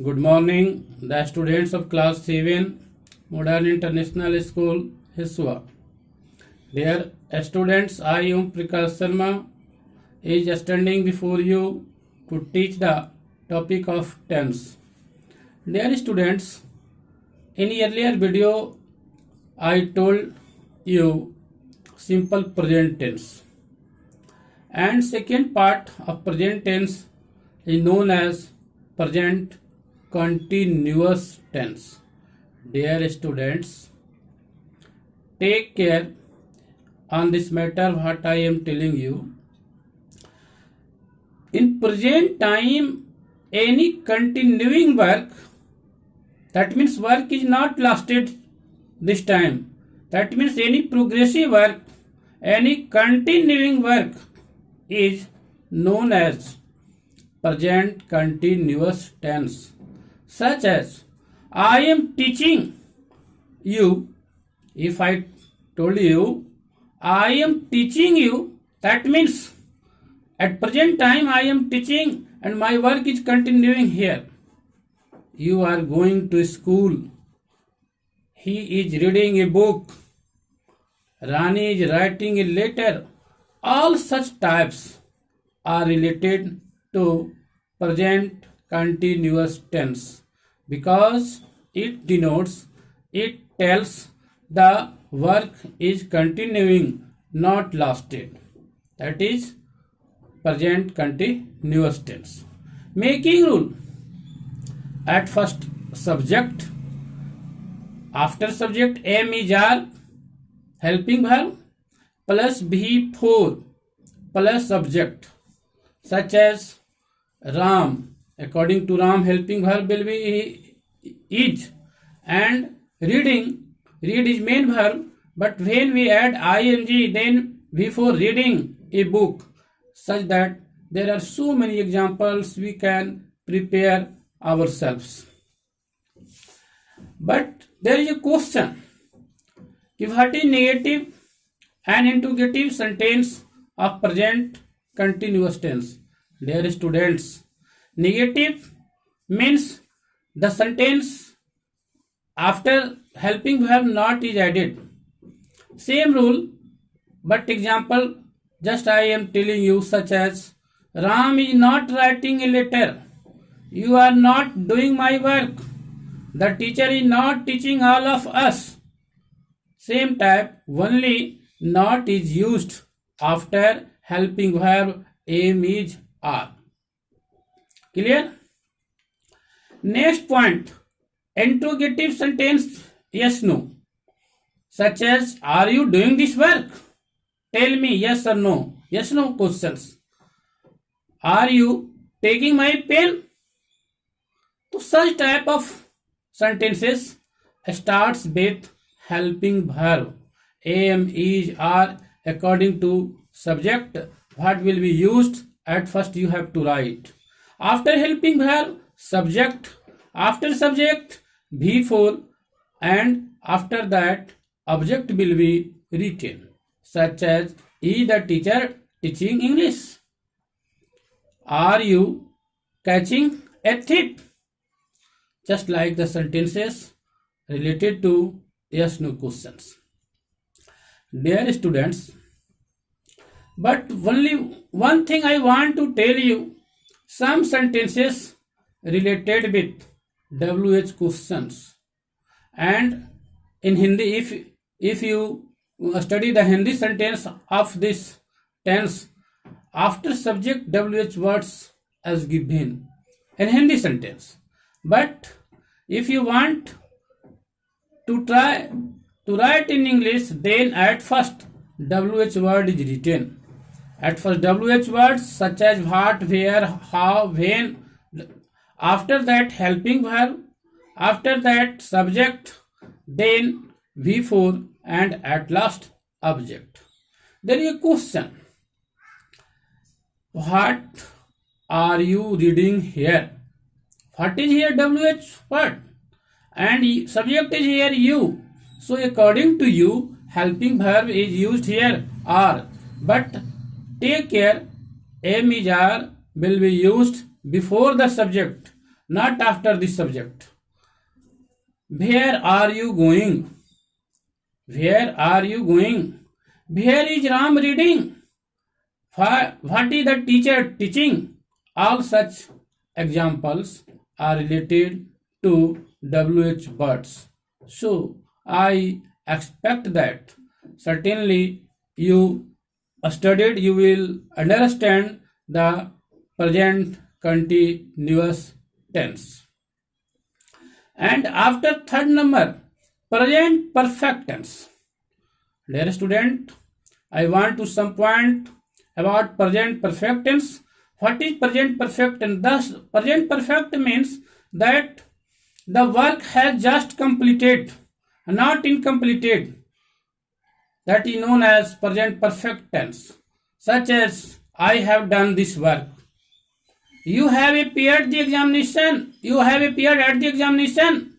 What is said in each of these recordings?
Good morning, the students of class 7, Modern International School, Hiswa. Dear students, I am Prakash Sharma is standing before you to teach the topic of tense. Dear students, in earlier video, I told you simple present tense. And second part of present tense is known as present continuous tense. Dear students, take care on this matter what I am telling you. In present time, any continuing work, that means work is not lasted this time. That means any progressive work, any continuing work is known as present continuous tense. Such as, I am teaching you. If I told you, I am teaching you, that means at present time I am teaching and my work is continuing here. You are going to school. He is reading a book. Rani is writing a letter. All such types are related to present continuous tense because it denotes, it tells the work is continuing, not lasted. That is present continuous tense. Making rule. At first subject, after subject am is are helping verb plus V4 plus subject, such as Ram. According to Ram, helping verb will be is, and reading, read is main verb, but when we add ing, then V4 reading a book, such that there are so many examples we can prepare ourselves. But there is a question, what is negative and interrogative sentence of present continuous tense? Dear students, negative means the sentence after helping verb not is added. Same rule, but example just I am telling you, such as Ram is not writing a letter. You are not doing my work. The teacher is not teaching all of us. Same type, only not is used after helping verb am is are. Clear? Next point, interrogative sentence yes no, such as are you doing this work? Tell me yes or no. Yes no questions. Are you taking my pen? So such type of sentences starts with helping verb am is are. According to subject, what will be used? At first you have to write. After helping verb, subject. After subject, V4, and after that object will be written, such as is the teacher teaching English? Are you catching a thief? Just like the sentences related to yes no questions. Dear students, but only one thing I want to tell you, some sentences related with WH questions, and in Hindi, if you study the Hindi sentence of this tense, after subject WH words as given in Hindi sentence. But if you want to try to write in English, then at first WH word is written. At first WH words such as what, where, how, when. After that helping verb. After that subject. Then V4 and at last object. There is a question. What are you reading here? What is here WH word? And subject is here you. So according to you, helping verb is used here are. But take care, am is are will be used before the subject. not after the subject. Where are you going? Where are you going? Where is Ram reading? What is the teacher teaching? All such examples are related to WH words. So I expect that certainly you studied, you will understand the present continuous tense. And after third number, present perfect tense. Dear student, I want to some point about present perfect tense. What is present perfect tense? Thus, present perfect means that the work has just completed, not incompleted. That is known as present perfect tense. Such as, I have done this work. You have appeared the examination. You have appeared at the examination.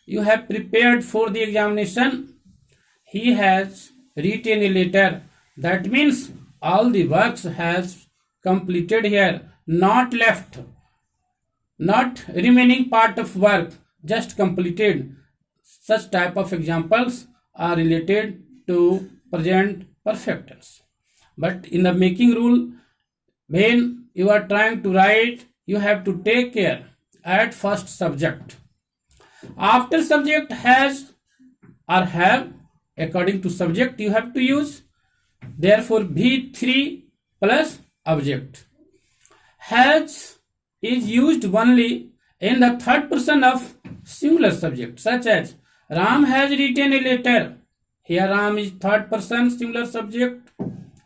You have prepared for the examination. He has written a letter. That means all the works has completed here, not left, not remaining part of work, just completed. Such type of examples are related to present perfect tense. But in the making rule, when you are trying to write, you have to take care at first subject. After subject has or have, according to subject you have to use, therefore V3 plus object. Has is used only in the third person of singular subject, such as Ram has written a letter. Here Ram is third person singular subject,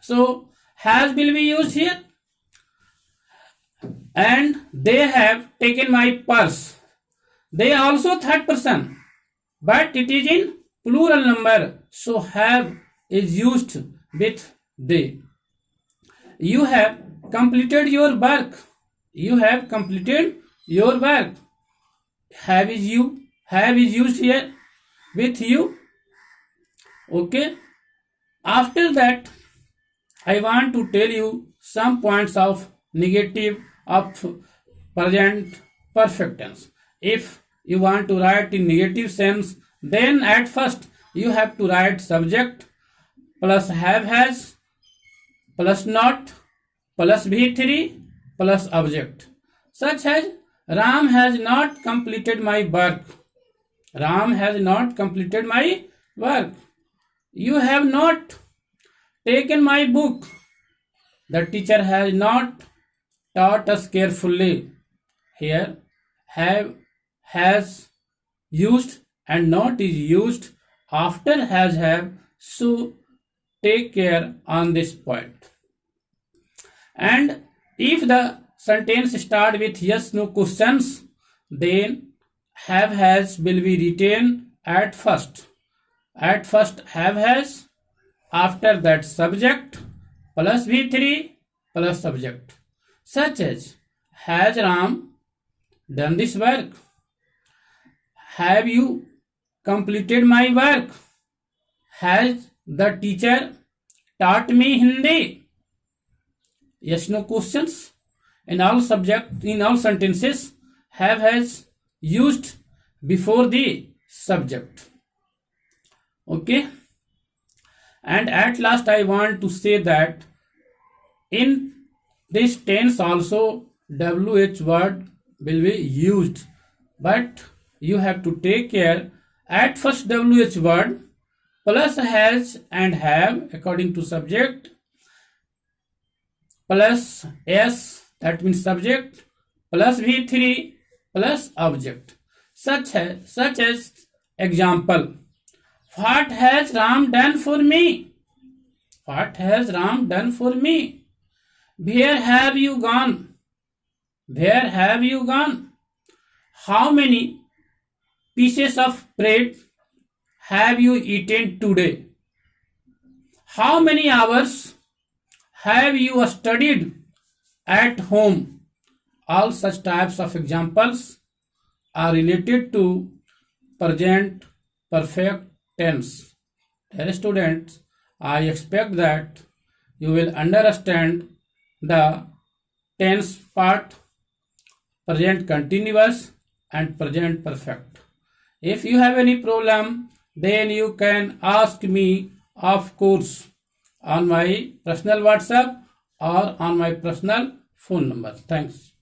so has will be used here. And they have taken my purse. They also third person, but it is in plural number, so have is used with they. You have completed your work. You have completed your work. Have is used here with you. Okay. After that, I want to tell you some points of negative of present perfect tense. If you want to write in negative sense, then at first you have to write subject plus have has plus not plus V3 plus object. Such as Ram has not completed my work. Ram has not completed my work. You have not taken my book. The teacher has not taught us carefully. Here have has used and not is used after has have, so take care on this point. And if the sentence start with yes no questions, then have has will be written at first. At first have has, after that subject plus V3 plus subject. Such as, has Ram done this work? Have you completed my work? Has the teacher taught me Hindi? Yes no questions. In all subject, in all sentences, have has used before the subject. Okay. And at last I want to say that in this tense also WH word will be used, but you have to take care. At first WH word plus has and have according to subject plus S, that means subject, plus V3 plus object. Such as example, what has Ram done for me? What has Ram done for me? Where have you gone? Where have you gone? How many pieces of bread have you eaten today? How many hours have you studied at home? All such types of examples are related to present perfect tense. Dear students, I expect that you will understand the tense part present continuous and present perfect. If you have any problem, then you can ask me, of course, on my personal WhatsApp or on my personal phone number. Thanks.